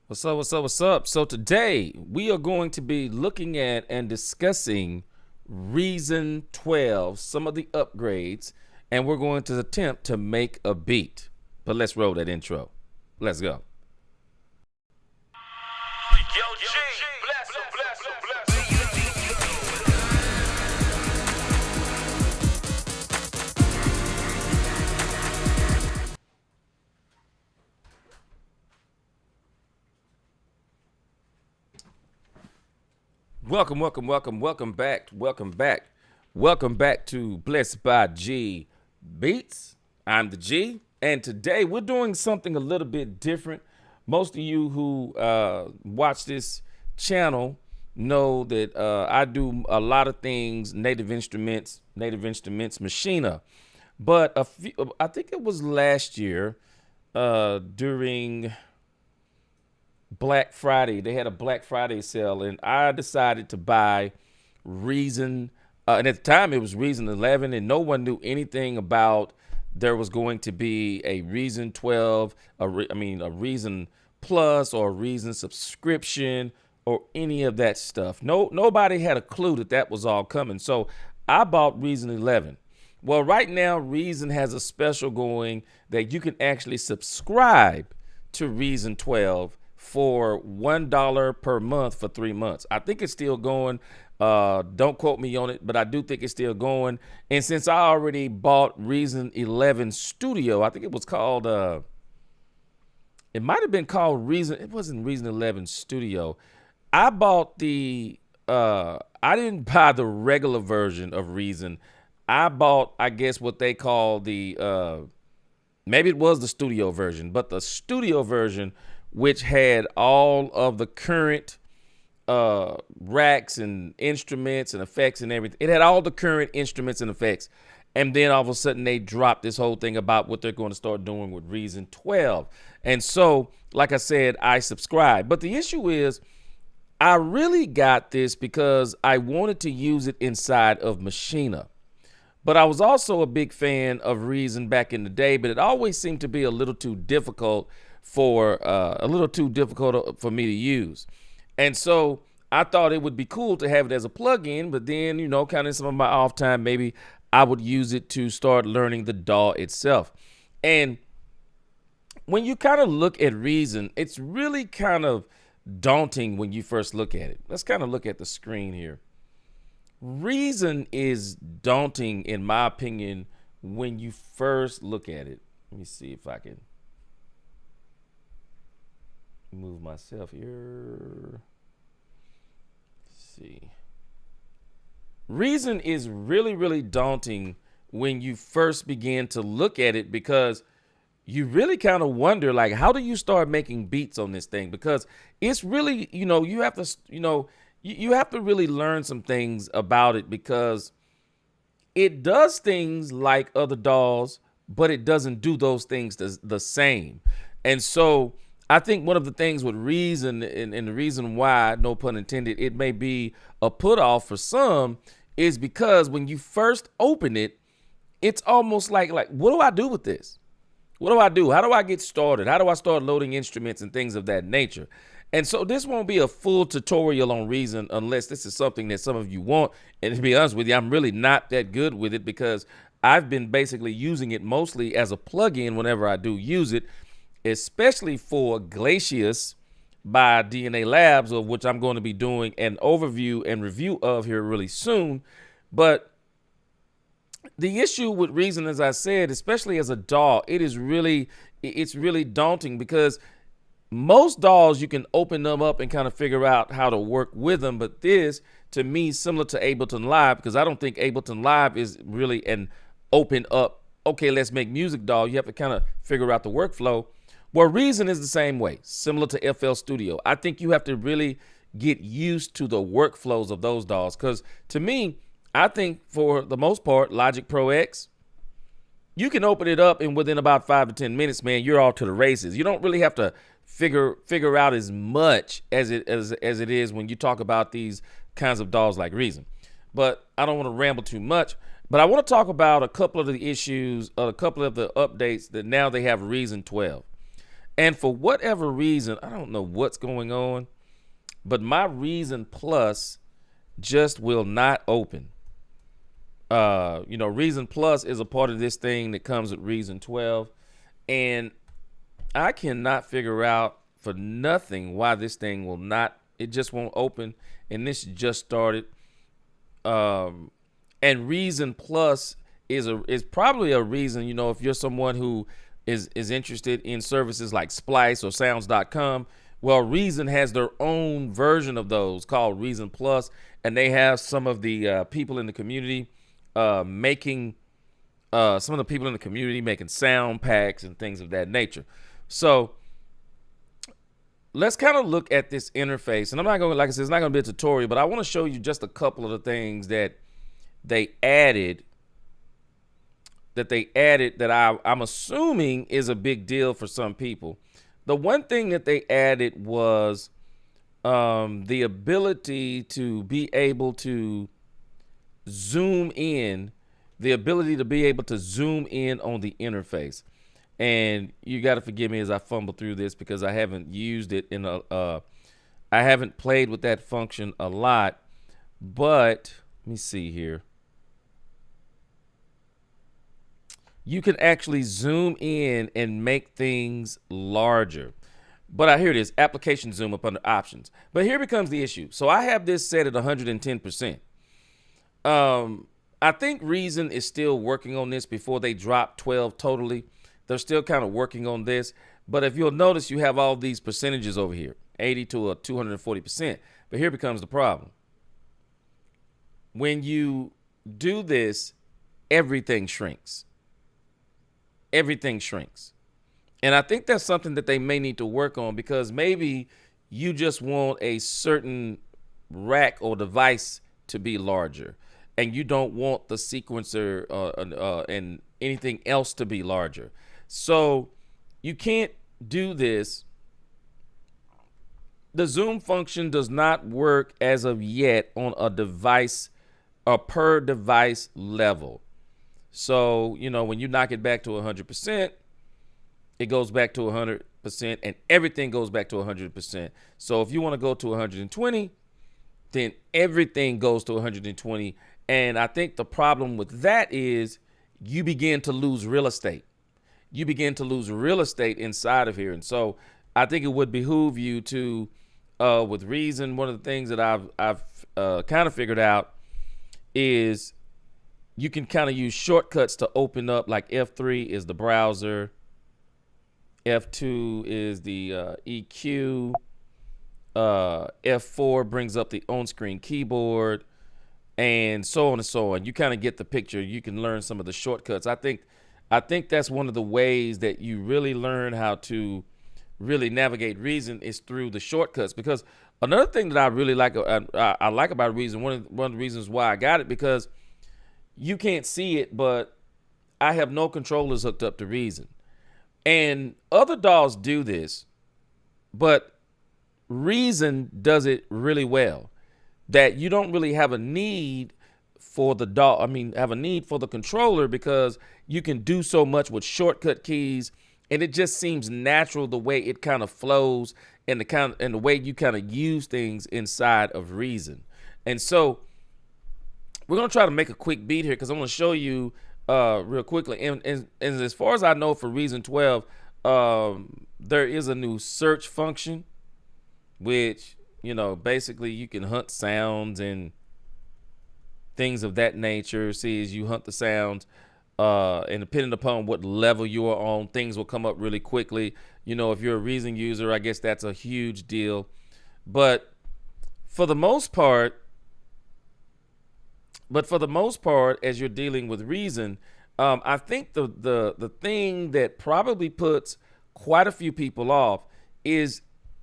What's up? What's up? What's up? So today we are going to be looking at and discussing Reason 12, some of the upgrades, and we're going to attempt to make a beat. But let's roll that intro. Let's go. Yo, G, bless him, bless him, bless him. Welcome back to Blessed by G Beats. I'm the G, and today we're doing something a little bit different. Most of you who watch this channel know that I do a lot of things, native instruments, Maschine. But I think it was last year during Black Friday. They had a Black Friday sale, and I decided to buy Reason. And at the time, it was Reason 11, and no one knew anything about there was going to be a Reason 12, a Reason Plus, or a Reason subscription, or any of that stuff. Nobody had a clue that that was all coming. So I bought Reason 11. Well, right now, Reason has a special going that you can actually subscribe to Reason 12 for $1 per month for 3 months. I think it's still going. Don't quote me on it, but I do think it's still going. And since I already bought Reason 11 Studio, I think it was called, it might have been called Reason. It wasn't Reason 11 Studio. I bought I didn't buy the regular version of Reason. I bought, I guess, what they call the, maybe it was the studio version, but the studio version, which had all of the current racks and instruments and effects and everything. It had all the current instruments and effects. And then all of a sudden they dropped this whole thing about what they're going to start doing with Reason 12. And so, like I said, I subscribed. But the issue is, I really got this because I wanted to use it inside of Maschine. But I was also a big fan of Reason back in the day, but it always seemed to be a little too difficult for me to use. And so I thought it would be cool to have it as a plugin, but then, you know, kind of some of my off time, maybe I would use it to start learning the DAW itself. And when you kind of look at Reason, it's really kind of daunting when you first look at it. Let's kind of look at the screen here. Reason is daunting, in my opinion, when you first look at it. Let me see if I can move myself here. Let's see. Reason is really, really daunting when you first begin to look at it, because you really kind of wonder, like, how do you start making beats on this thing? Because it's really, you know, you have to, you have to really learn some things about it, because it does things like other DAWs, but it doesn't do those things the same. And so I think one of the things with Reason, and the reason why, no pun intended, it may be a put off for some, is because when you first open it, it's almost like what do I do with this? What do I do? How do I get started? How do I start loading instruments and things of that nature? And so this won't be a full tutorial on Reason unless this is something that some of you want. And to be honest with you, I'm really not that good with it, because I've been basically using it mostly as a plugin whenever I do use it, especially for Glacious by DNA Labs, of which I'm going to be doing an overview and review of here really soon. But the issue with Reason, as I said, especially as a DAW, it's really daunting, because most DAWs, you can open them up and kind of figure out how to work with them. But this, to me, is similar to Ableton Live, because I don't think Ableton Live is really an open up, okay, let's make music DAW. You have to kind of figure out the workflow. Well, Reason is the same way, similar to FL Studio. I think you have to really get used to the workflows of those DAWs, because to me, I think for the most part, Logic Pro X, you can open it up and within about 5 to 10 minutes, man, you're off to the races. You don't really have to figure out as much as it is when you talk about these kinds of DAWs like Reason. But I don't want to ramble too much. But I want to talk about a couple of the issues, a couple of the updates that now they have Reason 12. And for whatever reason, I don't know what's going on, but my Reason Plus just will not open. Reason Plus is a part of this thing that comes with Reason 12. And I cannot figure out for nothing why this thing will not, it just won't open. And this just started. And Reason Plus is probably a reason, if you're someone who is interested in services like Splice or Sounds.com. Well, Reason has their own version of those called Reason Plus, and they have some of the people in the community making sound packs and things of that nature. So let's kind of look at this interface, and I'm not going to, like I said, it's not going to be a tutorial, but I want to show you just a couple of the things that they added that I'm assuming is a big deal for some people. The one thing that they added was the ability to be able to zoom in, on the interface. And you got to forgive me as I fumble through this because I haven't used it I haven't played with that function a lot. But let me see here. You can actually zoom in and make things larger. But here it is, application zoom up under options. But here becomes the issue. So I have this set at 110%. I think Reason is still working on this before they drop 12 totally. They're still kind of working on this. But if you'll notice, you have all these percentages over here, 80 to 240%. But here becomes the problem. When you do this, everything shrinks. Everything shrinks. And I think that's something that they may need to work on, because maybe you just want a certain rack or device to be larger, and you don't want the sequencer and anything else to be larger. So you can't do this. The zoom function does not work as of yet on a device, a per device level. So, when you knock it back to 100%, it goes back to 100% and everything goes back to 100%. So if you want to go to 120, then everything goes to 120. And I think the problem with that is you begin to lose real estate. You begin to lose real estate inside of here. And so I think it would behoove you to, with Reason, one of the things that I've kind of figured out is you can kind of use shortcuts to open up, like F3 is the browser, F2 is the EQ, F4 brings up the on-screen keyboard, and so on and so on. You kind of get the picture. You can learn some of the shortcuts. I think that's one of the ways that you really learn how to really navigate Reason is through the shortcuts. Because another thing that I really like, I like about Reason, one of the reasons why I got it, because you can't see it, but I have no controllers hooked up to Reason. And other DAWs do this, but Reason does it really well. That you don't really have a need for the DAW. Have a need for the controller, because you can do so much with shortcut keys, and it just seems natural the way it kind of flows and the way you kind of use things inside of Reason. And so we're going to try to make a quick beat here, because I'm going to show you real quickly. And as far as I know, for Reason 12, there is a new search function, which, basically you can hunt sounds and things of that nature. See, as you hunt the sounds, and depending upon what level you are on, things will come up really quickly. If you're a Reason user, I guess that's a huge deal. But for the most part, as you're dealing with Reason, I think the thing that probably puts quite a few people off is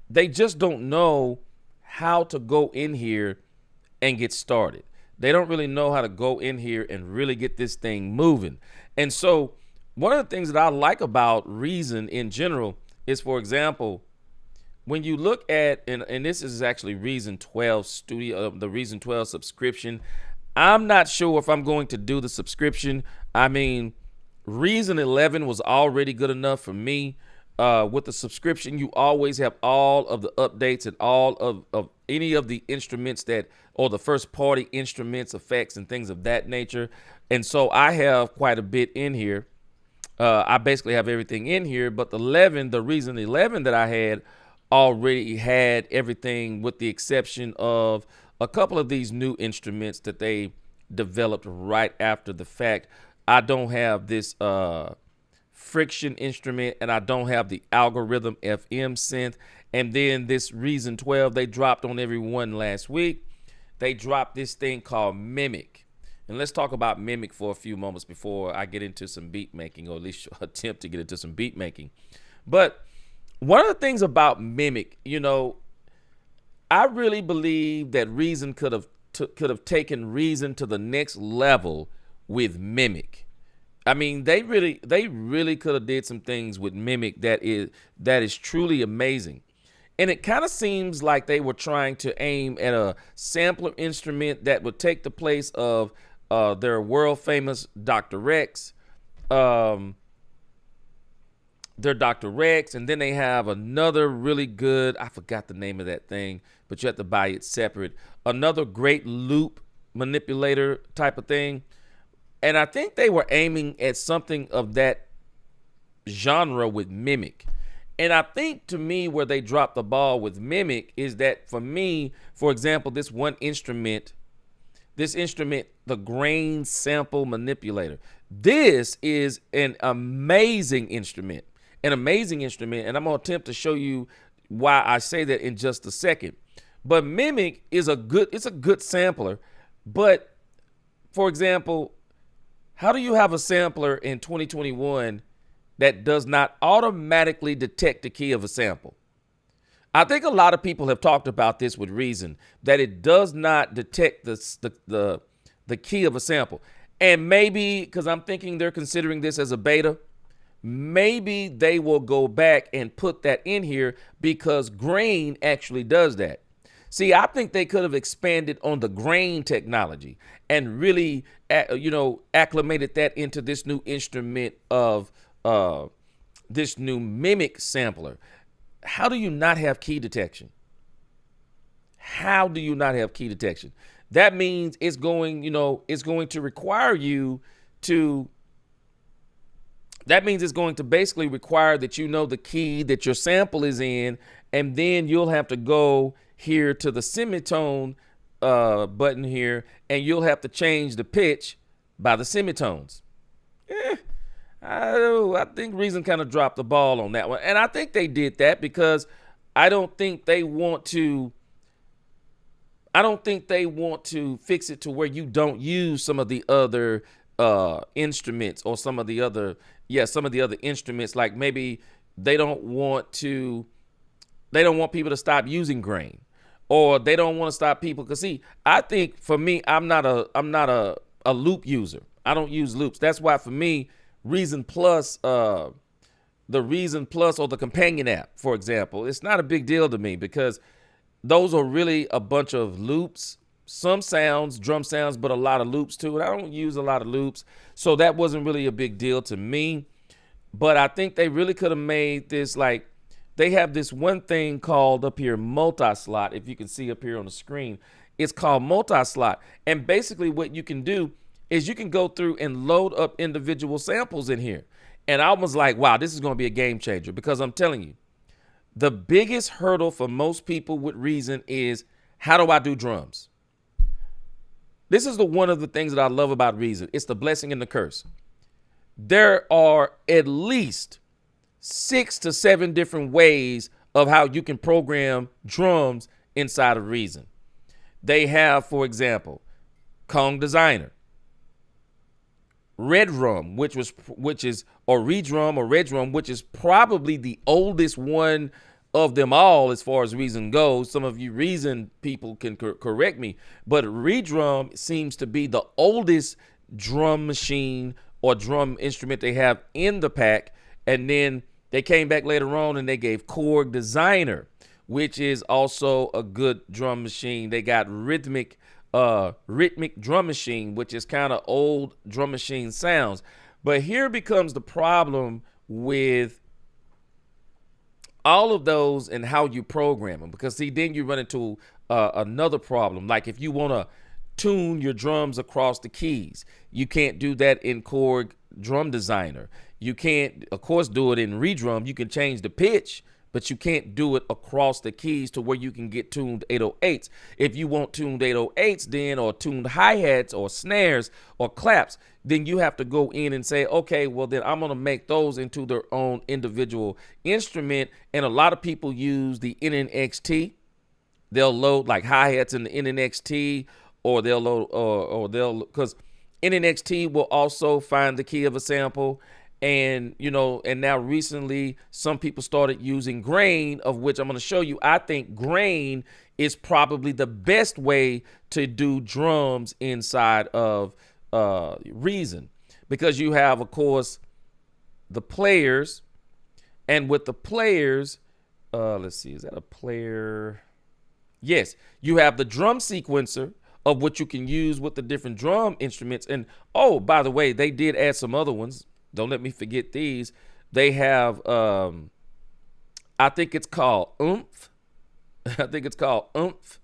they just don't know how to go in here and get started. They don't really know how to go in here and really get this thing moving. And so one of the things that I like about Reason in general is, for example, when you look at, and this is actually Reason 12 Studio, the Reason 12 subscription. I'm not sure if I'm going to do the subscription. Reason 11 was already good enough for me. With the subscription, you always have all of the updates and all of any of the instruments that, or the first party instruments, effects, and things of that nature. And so I have quite a bit in here. I basically have everything in here, but the reason 11 that I had already had everything with the exception of a couple of these new instruments that they developed right after the fact. I don't have this friction instrument, and I don't have the algorithm FM synth. And then this Reason 12 they dropped on everyone last week. They dropped this thing called Mimic. And let's talk about Mimic for a few moments before I get into some beat making, or at least attempt to get into some beat making. But one of the things about Mimic, you know, I really believe that Reason could have taken Reason to the next level with Mimic. I mean, they really could have did some things with Mimic that is truly amazing. And it kind of seems like they were trying to aim at a sampler instrument that would take the place of their world famous Dr. Rex, their Dr. Rex, and then they have another really good, I forgot the name of that thing, but you have to buy it separate. Another great loop manipulator type of thing. And I think they were aiming at something of that genre with Mimic. And I think, to me, where they dropped the ball with Mimic is that, for me, for example, this instrument, the grain sample manipulator, this is an amazing instrument. And I'm going to attempt to show you why I say that in just a second. But Mimic is a good sampler. But, for example, how do you have a sampler in 2021 that does not automatically detect the key of a sample? I think a lot of people have talked about this with Reason, that it does not detect the key of a sample. And maybe, because I'm thinking they're considering this as a beta, maybe they will go back and put that in here because grain actually does that. See, I think they could have expanded on the grain technology and really, acclimated that into this new instrument of this new Mimic sampler. How do you not have key detection? How do you not have key detection? That means it's going to require you to, that means it's going to basically require that you know the key that your sample is in, and then you'll have to go here to the semitone button here, and you'll have to change the pitch by the semitones. I think Reason kind of dropped the ball on that one. And I think they did that because I don't think they want to fix it to where you don't use some of the other instruments, or some of the other instruments. Like, maybe they don't want people to stop using grain, or they don't want to stop people. Because, see, I think, for me, I'm not a loop user. I don't use loops. That's why, for me, Reason Plus, the Reason Plus or the companion app, for example, it's not a big deal to me, because those are really a bunch of loops, some sounds, drum sounds, but a lot of loops too. And I don't use a lot of loops, so that wasn't really a big deal to me. But I think they really could have made this, like, they have this one thing called up here multi-slot. If you can see up here on the screen, it's called multi-slot. And basically what you can do is you can go through and load up individual samples in here. And I was like, wow, this is going to be a game changer, because I'm telling you, the biggest hurdle for most people with Reason is, how do I do drums? This is one of the things that I love about Reason. It's the blessing and the curse. There are at least 6 to 7 different ways of how you can program drums inside of Reason. They have, for example, Kong Designer, Red Drum, which is Red Drum, which is probably the oldest one of them all as far as Reason goes. Some of you Reason people can correct me, but Red Drum seems to be the oldest drum machine or drum instrument they have in the pack. And then they came back later on and they gave Korg Designer, which is also a good drum machine. They got Rhythmic Drum Machine, which is kind of old drum machine sounds. But here becomes the problem with all of those and how you program them. Because see, then you run into another problem. Like if you want to tune your drums across the keys, you can't do that in Korg Drum Designer. You can't, of course, do it in Redrum. You can change the pitch, but you can't do it across the keys to where you can get tuned 808s. If you want tuned 808s then, or tuned hi-hats or snares or claps, then you have to go in and say, okay, well then I'm going to make those into their own individual instrument. And a lot of people use the NNXT. They'll load like hi-hats in the NNXT, or they'll load, or they'll, because NNXT will also find the key of a sample. And, you know, and now recently some people started using grain, of which I'm going to show you. I think grain is probably the best way to do drums inside of Reason, because you have, of course, the players, and with the players, let's see, is that a player? Yes, you have the drum sequencer, of what you can use with the different drum instruments. And oh, by the way, they did add some other ones. Don't let me forget these. They have, I think it's called Oomph. I think it's called Oomph.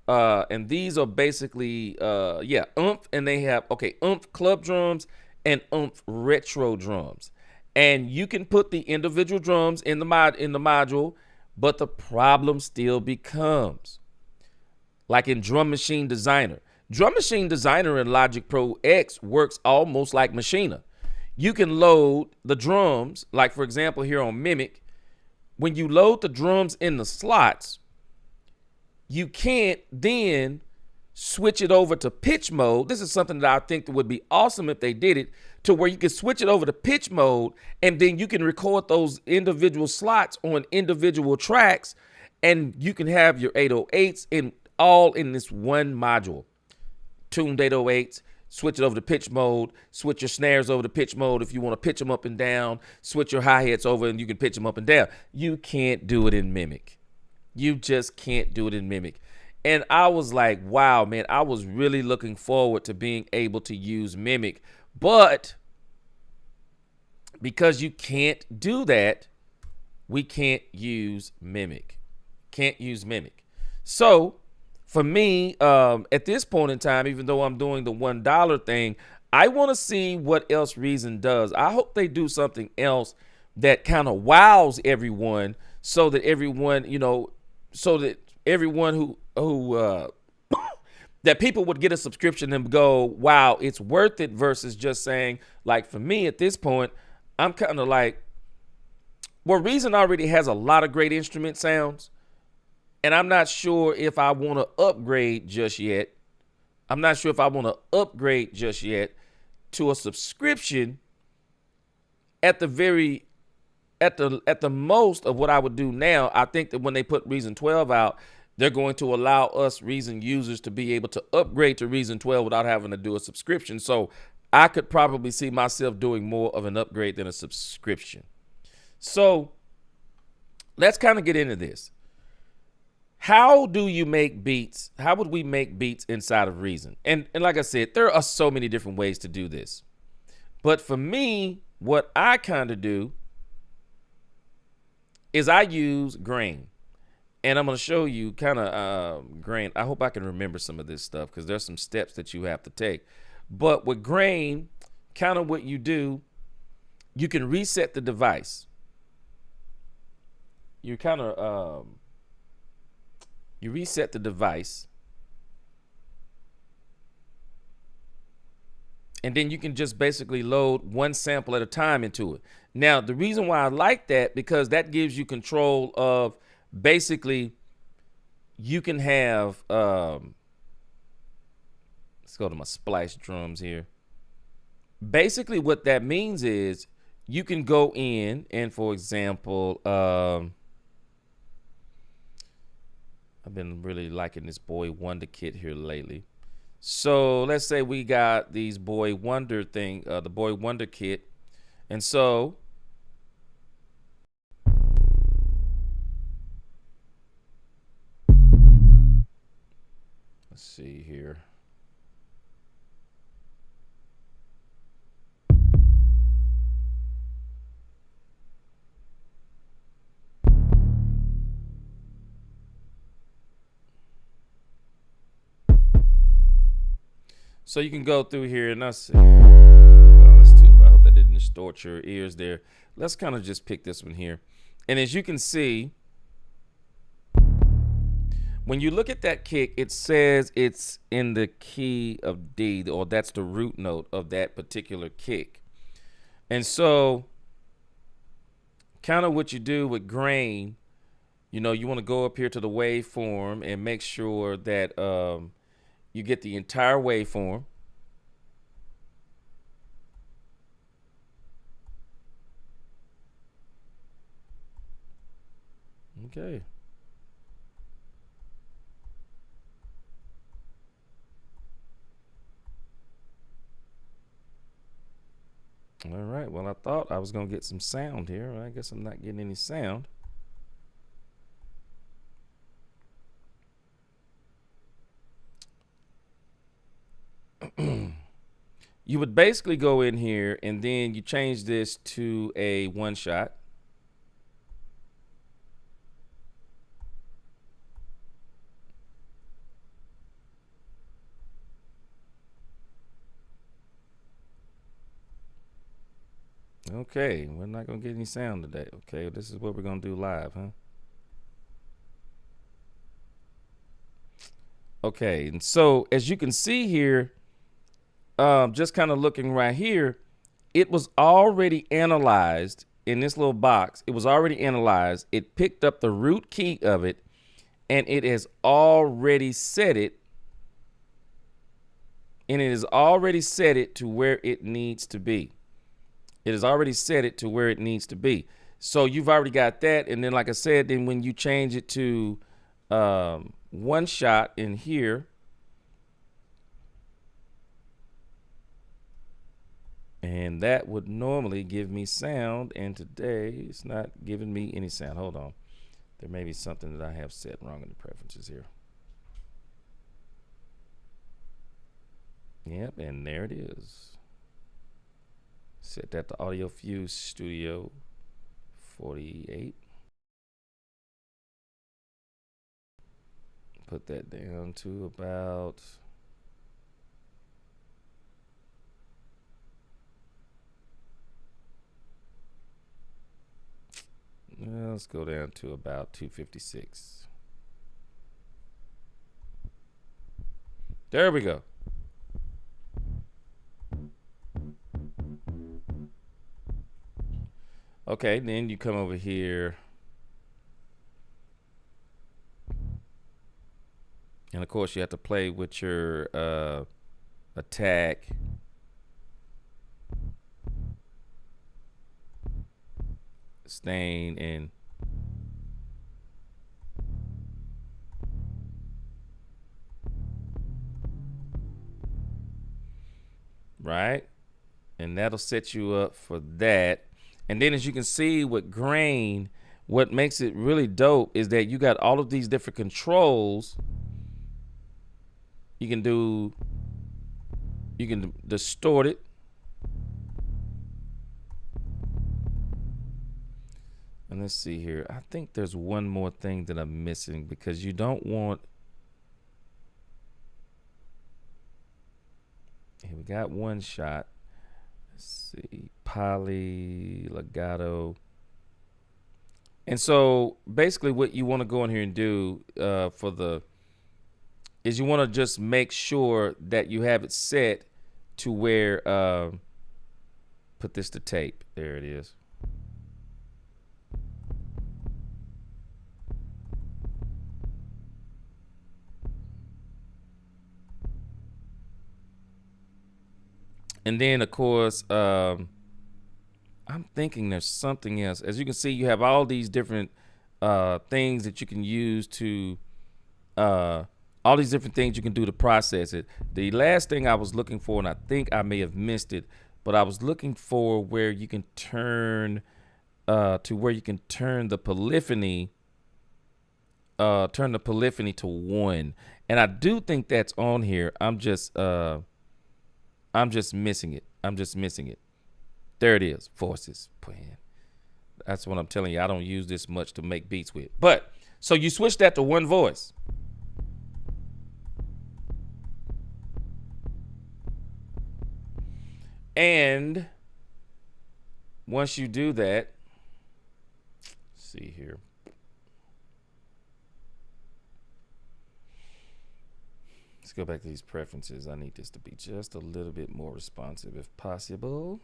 And these are basically, yeah, Oomph. And they have, okay, Oomph club drums and Oomph retro drums. And you can put the individual drums in the module, but the problem still becomes, like in Drum Machine Designer. Drum Machine Designer in Logic Pro X works almost like Maschine. You can load the drums, like for example here on Mimic, when you load the drums in the slots, you can't then switch it over to pitch mode. This is something that I think that would be awesome if they did it, to where you can switch it over to pitch mode, and then you can record those individual slots on individual tracks, and you can have your 808s in all in this one module. Tuned 808s, switch it over to pitch mode, switch your snares over to pitch mode if you want to pitch them up and down, switch your hi-hats over and you can pitch them up and down. You can't do it in Mimic. You just can't do it in Mimic. And I was like, wow, man, I was really looking forward to being able to use Mimic. But because you can't do that, we can't use Mimic. Can't use Mimic. So for me, at this point in time, even though I'm doing the $1 thing, I want to see what else Reason does. I hope they do something else that kind of wows everyone, so that everyone, you know, so that everyone who that people would get a subscription and go, wow, it's worth it, versus just saying, like for me at this point, I'm kind of like, well, Reason already has a lot of great instrument sounds. And I'm not sure if I want to upgrade just yet. I'm not sure if I want to upgrade just yet to a subscription. At the most of what I would do now, I think that when they put Reason 12 out, they're going to allow us Reason users to be able to upgrade to Reason 12 without having to do a subscription. So I could probably see myself doing more of an upgrade than a subscription. So let's kind of get into this. How do you make beats? How would we make beats inside of Reason? And like I said, there are so many different ways to do this. But for me, what I kind of do is I use grain. And I'm going to show you kind of grain. I hope I can remember some of this stuff, because there's some steps that you have to take. But with grain, kind of what you do, you can reset the device. You kind of... you reset the device, and then you can just basically load one sample at a time into it. Now, the reason why I like that, because that gives you control of, basically, you can have, let's go to my splice drums here. Basically, what that means is you can go in and, for example, I've been really liking this Boy Wonder kit here lately. So let's say we got these Boy Wonder thing, the Boy Wonder kit. And so let's see here. So you can go through here and let's see. Oh, that's too. I hope that didn't distort your ears there. Let's kind of just pick this one here. And as you can see, when you look at that kick, it says it's in the key of D, or that's the root note of that particular kick. And so kind of what you do with grain, you know, you want to go up here to the waveform and make sure that you get the entire waveform. Okay. All right. Well, I thought I was going to get some sound here. I guess I'm not getting any sound. You would basically go in here and then you change this to a one shot. Okay, we're not gonna get any sound today. Okay, this is what we're gonna do live, huh? Okay, and so as you can see here, just kind of looking right here, it was already analyzed in this little box. It was already analyzed. It picked up the root key of it, and it has already set it. And it has already set it to where it needs to be. It has already set it to where it needs to be. So you've already got that. And then, like I said, then when you change it to one shot in here, and that would normally give me sound. And today it's not giving me any sound. Hold on. There may be something that I have set wrong in the preferences here. Yep, and there it is. Set that to Audio Fuse Studio 48. Put that down to about let's go down to about 256. There we go. Okay, then you come over here. And of course you have to play with your attack. Stain and right, and that'll set you up for that. And then as you can see with grain, what makes it really dope is that you got all of these different controls. You can distort it. And let's see here. I think there's one more thing that I'm missing because you don't want. Here we got one shot. Let's see, poly, legato. And so basically what you want to go in here and do is you want to just make sure that you have it set to where, put this to tape. There it is. And then, of course, I'm thinking there's something else. As you can see, you have all these different things that you can use to, all these different things you can do to process it. The last thing I was looking for, and I think I may have missed it, but I was looking for where you can turn the polyphony, to 1. And I do think that's on here. I'm just missing it. There it is. Voices playing. That's what I'm telling you. I don't use this much to make beats with. But so you switch that to one voice. And once you do that, let's see here. Let's go back to these preferences. I need this to be just a little bit more responsive if possible.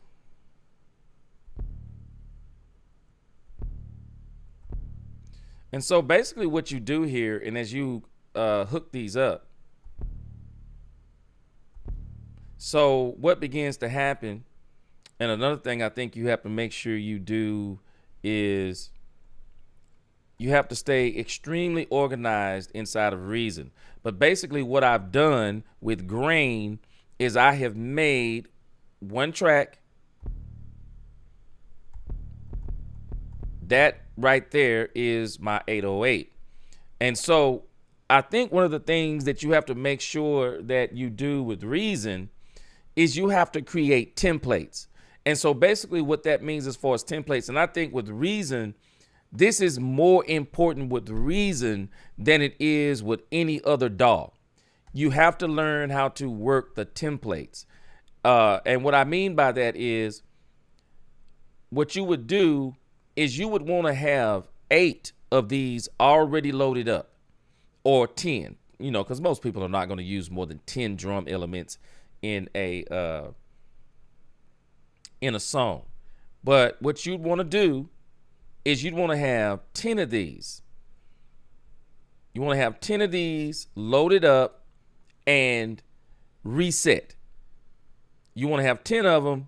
And so basically what you do here, and as you hook these up, so what begins to happen, and another thing I think you have to make sure you do is you have to stay extremely organized inside of Reason. But basically what I've done with Grain is I have made one track. That right there is my 808. And so I think one of the things that you have to make sure that you do with Reason is you have to create templates. And so basically what that means as far as templates, and I think with Reason, this is more important with Reason than it is with any other DAW. You have to learn how to work the templates. And what I mean by that is what you would do is you would want to have 8 of these already loaded up, or 10, because most people are not going to use more than 10 drum elements in a song. But what you'd want to do is you'd want to have 10 of these. You want to have 10 of these loaded up and reset. You want to have 10 of them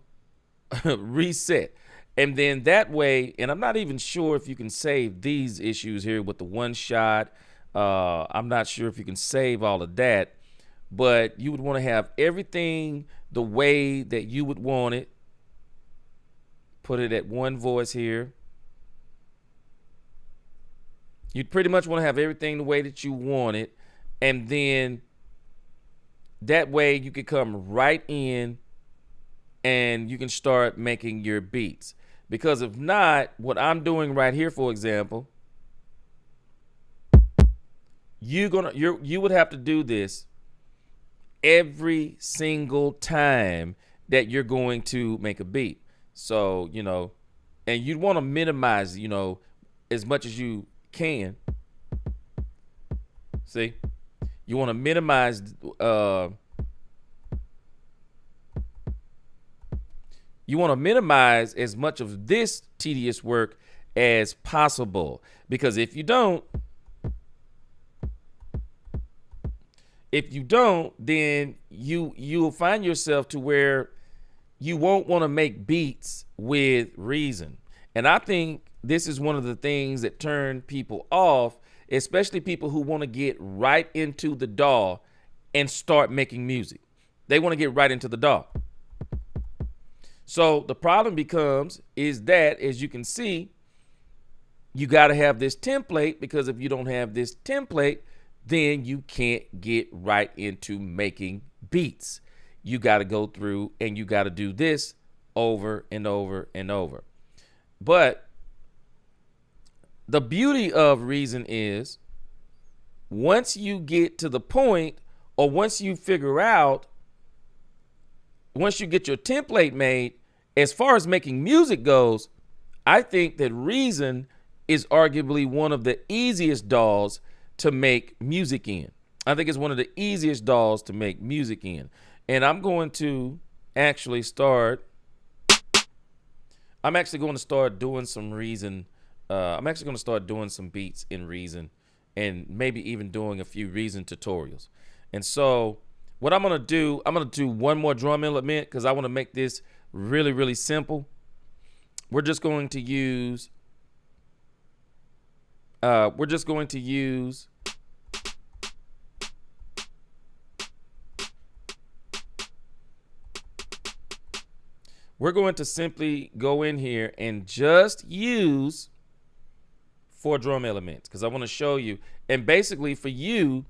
reset. And then that way, and I'm not even sure if you can save these issues here with the one shot. I'm not sure if you can save all of that, but you would want to have everything the way that you would want it. Put it at one voice here. You'd pretty much want to have everything the way that you want it. And then that way you can come right in and you can start making your beats. Because if not, what I'm doing right here, for example, you would have to do this every single time that you're going to make a beat. So, and you'd want to minimize, as much as you can. See, you want to minimize as much of this tedious work as possible, because if you don't, then you'll find yourself to where you won't want to make beats with Reason. And I think this is one of the things that turn people off, especially people who want to get right into the DAW and start making music. They want to get right into the DAW. So the problem becomes is that, as you can see, you got to have this template, because if you don't have this template, then you can't get right into making beats. You got to go through and you got to do this over and over and over. But the beauty of Reason is once you get to the point, or once you figure out, once you get your template made, as far as making music goes, I think that Reason is arguably one of the easiest DAWs to make music in. I think it's one of the easiest DAWs to make music in. And I'm going to actually start, doing some Reason. I'm actually going to start doing some beats in Reason, and maybe even doing a few Reason tutorials. And so what I'm going to do one more drum element, because I want to make this really, really simple. We're just going to use we're going to simply go in here and just use 4 drum elements, because I want to show you. And basically for you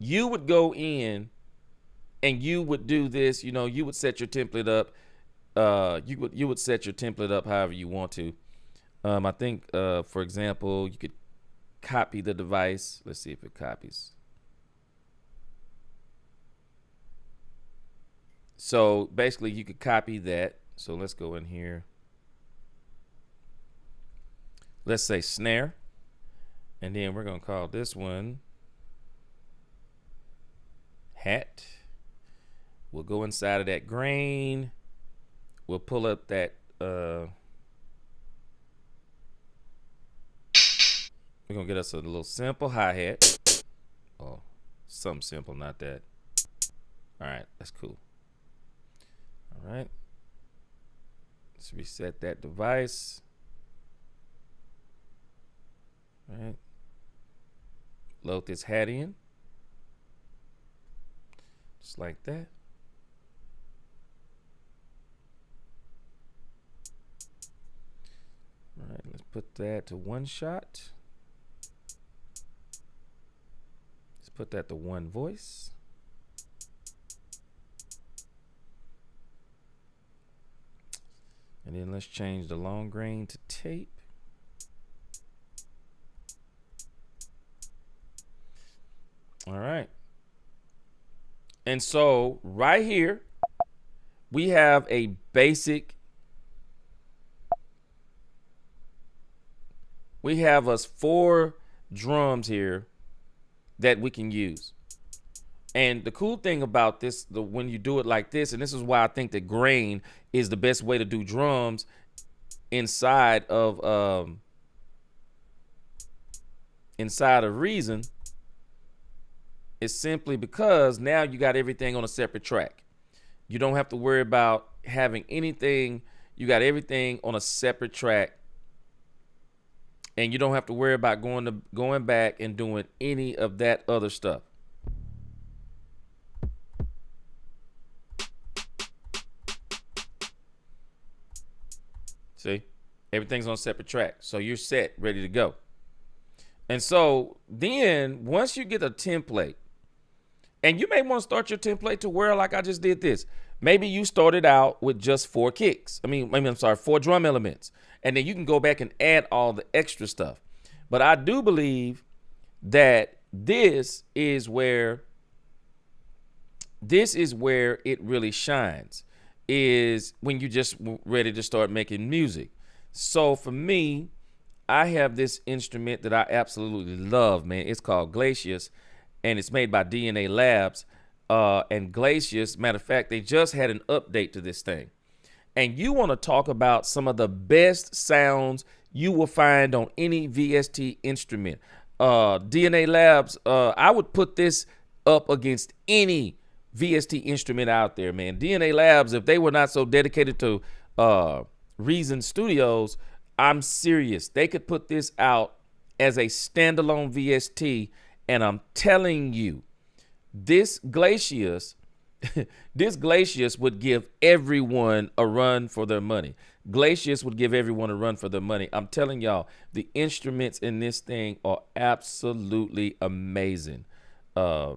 would go in and you would do this, you would set your template up. You would set your template up however you want to. I think, for example, you could copy the device. Let's see if it copies. So basically you could copy that. So let's go in here. Let's say snare. And then we're going to call this one hat. We'll go inside of that grain. We'll pull up that. We're going to get us a little simple hi-hat. Oh, something simple, not that. All right, that's cool. All right. Let's reset that device. All right. Load this hat in. Just like that. All right, let's put that to one shot. Let's put that to one voice. And then let's change the long grain to tape. All right. And so right here, we have a basic. We have us 4 drums here that we can use. And the cool thing about this, when you do it like this, and this is why I think that grain is the best way to do drums inside of Reason, is simply because now you got everything on a separate track. You don't have to worry about having anything. You got everything on a separate track. And you don't have to worry about going back and doing any of that other stuff. See? Everything's on a separate track. So you're set, ready to go. And so then once you get a template, and you may want to start your template to where, like I just did this. Maybe you started out with just 4 kicks. I'm sorry, 4 drum elements. And then you can go back and add all the extra stuff. But I do believe that this is where it really shines, is when you just ready to start making music. So for me, I have this instrument that I absolutely love, man. It's called Glacious, and it's made by DNA Labs. And Glacious, matter of fact, they just had an update to this thing. And you want to talk about some of the best sounds you will find on any VST instrument. DNA Labs, I would put this up against any VST instrument out there, man. DNA Labs, if they were not so dedicated to Reason Studios, I'm serious. They could put this out as a standalone VST, and I'm telling you, this Glacious would give everyone a run for their money. Glacious would give everyone a run for their money. I'm telling y'all, the instruments in this thing are absolutely amazing. Let's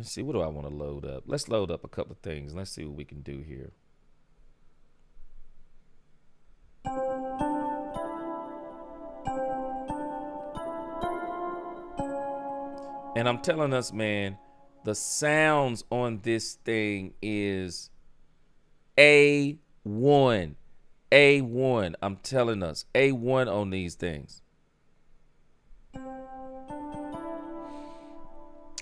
see, what do I want to load up? Let's load up a couple of things. Let's see what we can do here. And I'm telling us, man, the sounds on this thing is A1. A1. I'm telling us, A1 on these things.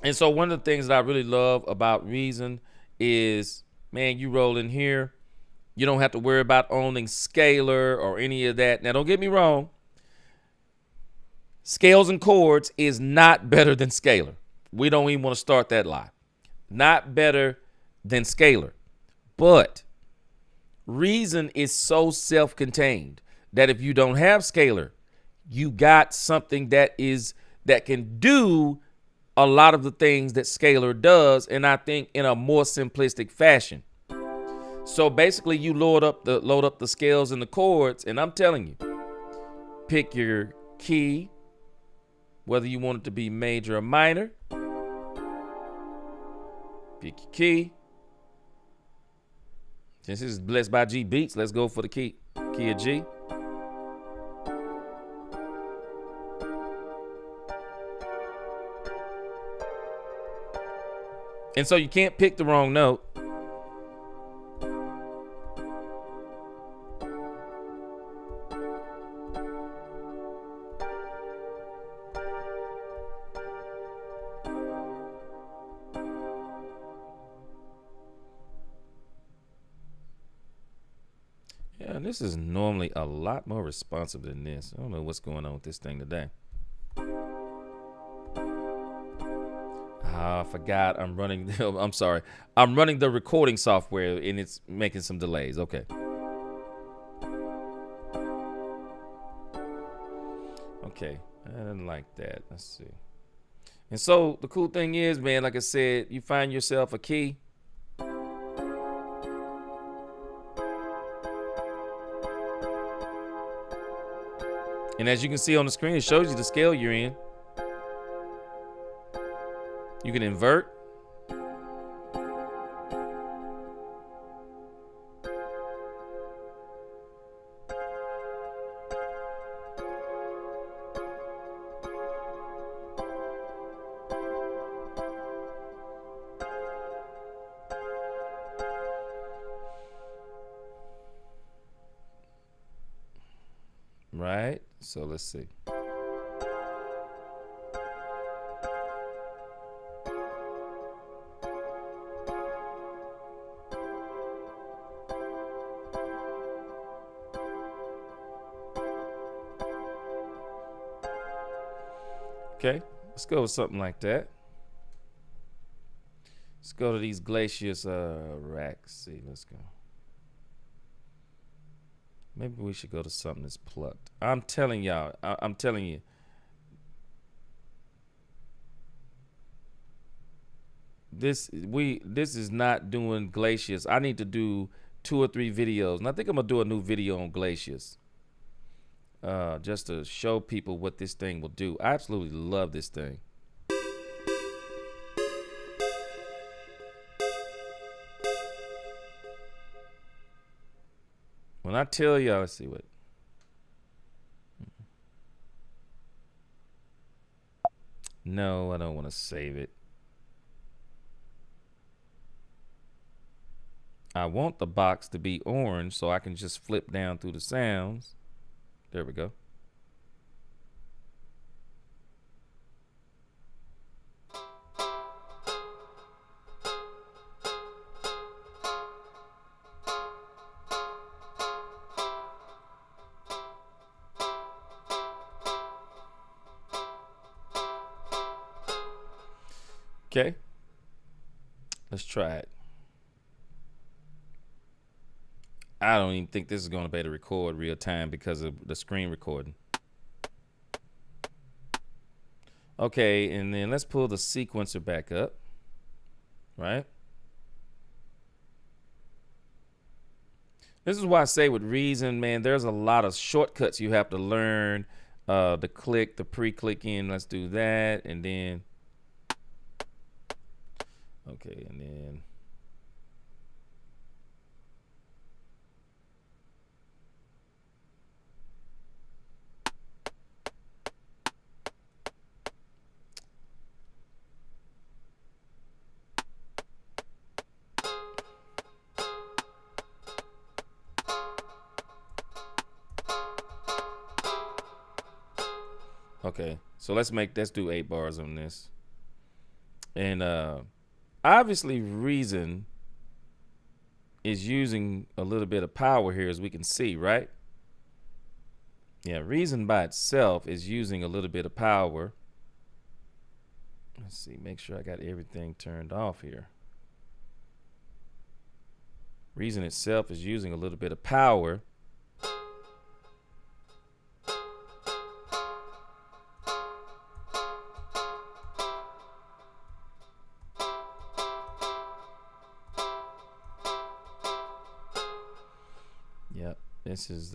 And so one of the things that I really love about Reason is, man, you roll in here. You don't have to worry about owning scalar or any of that. Now, don't get me wrong. Scales and chords is not better than scalar. We don't even want to start that lie. Not better than scalar. But Reason is so self-contained that if you don't have scalar, you got something that can do a lot of the things that scalar does, and I think in a more simplistic fashion. So basically you load up the scales and the chords, and I'm telling you, pick your key, whether you want it to be major or minor. Pick your key. Since this is Blessed by G Beats, let's go for the key of G. And so you can't pick the wrong note. Yeah, and this is normally a lot more responsive than this. I don't know what's going on with this thing today. I forgot I'm running. I'm sorry. I'm running the recording software and it's making some delays. Okay. Okay. I didn't like that. Let's see. And so the cool thing is, man, like I said, you find yourself a key. And as you can see on the screen, it shows you the scale you're in. You can invert. Right? So let's see. Okay, let's go with something like that. Let's go to these Glacious racks. See, let's go. Maybe we should go to something that's plucked. I'm telling y'all, I'm telling you. This is not doing Glacious. I need to do 2 or 3 videos. And I think I'm gonna do a new video on Glacious. Just to show people what this thing will do. I absolutely love this thing. When I tell y'all, let's see what. No, I don't want to save it. I want the box to be orange so I can just flip down through the sounds. There we go. Okay, let's try it. I don't even think this is going to be able to record real time because of the screen recording. Okay, and then let's pull the sequencer back up, right? This is why I say with Reason, man, there's a lot of shortcuts you have to learn. The click, the pre-click in, let's do that, and then okay, and then okay, so let's do 8 bars on this. And obviously Reason is using a little bit of power here, as we can see, right? Yeah, Reason by itself is using a little bit of power. Let's see, make sure I got everything turned off here. Reason itself is using a little bit of power. Yep, this is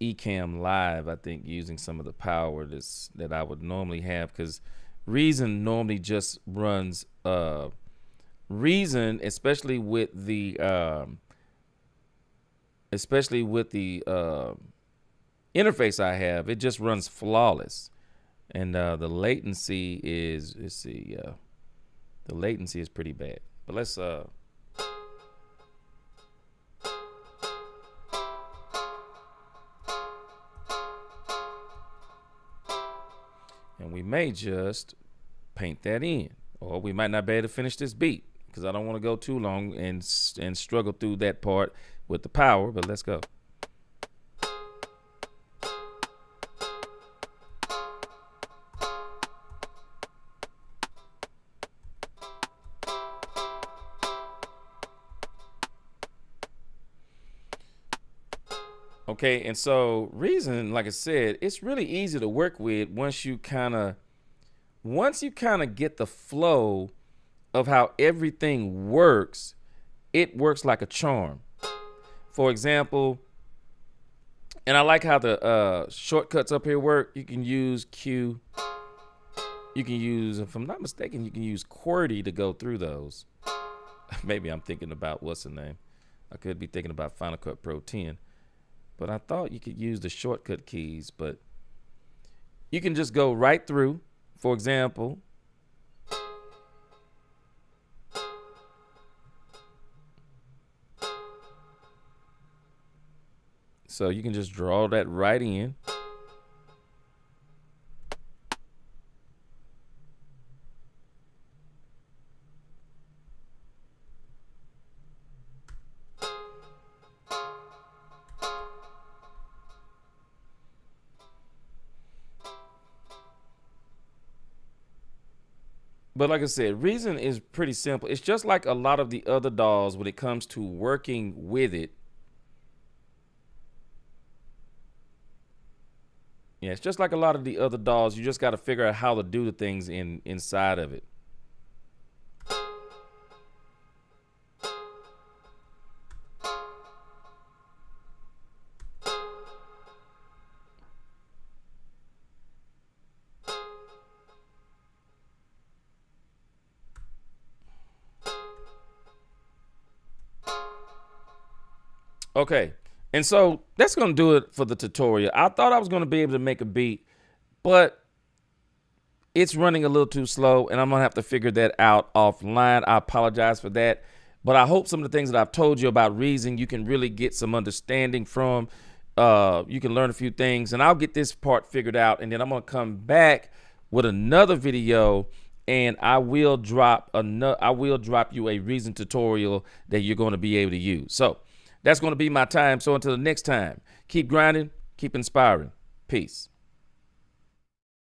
Ecamm Live, I think, using some of the power that I would normally have, because Reason normally just runs Reason, especially with the interface I have, it just runs flawless. And the latency is, let's see, the latency is pretty bad. But let's and we may just paint that in, or we might not be able to finish this beat because I don't want to go too long and struggle through that part with the power. But let's go. Okay, and so Reason, like I said, it's really easy to work with once you kind of get the flow of how everything works. It works like a charm. For example, and I like how the shortcuts up here work. You can use Q. You can use, if I'm not mistaken, you can use QWERTY to go through those. Maybe I'm thinking about what's the name. I could be thinking about Final Cut Pro 10. But I thought you could use the shortcut keys, but you can just go right through. For example, so you can just draw that right in. But like I said, Reason is pretty simple. It's just like a lot of the other DAWs when it comes to working with it. Yeah, it's just like a lot of the other DAWs. You just got to figure out how to do the things inside of it. Okay, and so that's going to do it for the tutorial. I thought I was going to be able to make a beat, but it's running a little too slow, and I'm going to have to figure that out offline. I apologize for that, but I hope some of the things that I've told you about Reason, you can really get some understanding from. You can learn a few things, and I'll get this part figured out, and then I'm going to come back with another video, and I will drop you a Reason tutorial that you're going to be able to use. So that's going to be my time. So until the next time, keep grinding, keep inspiring. Peace.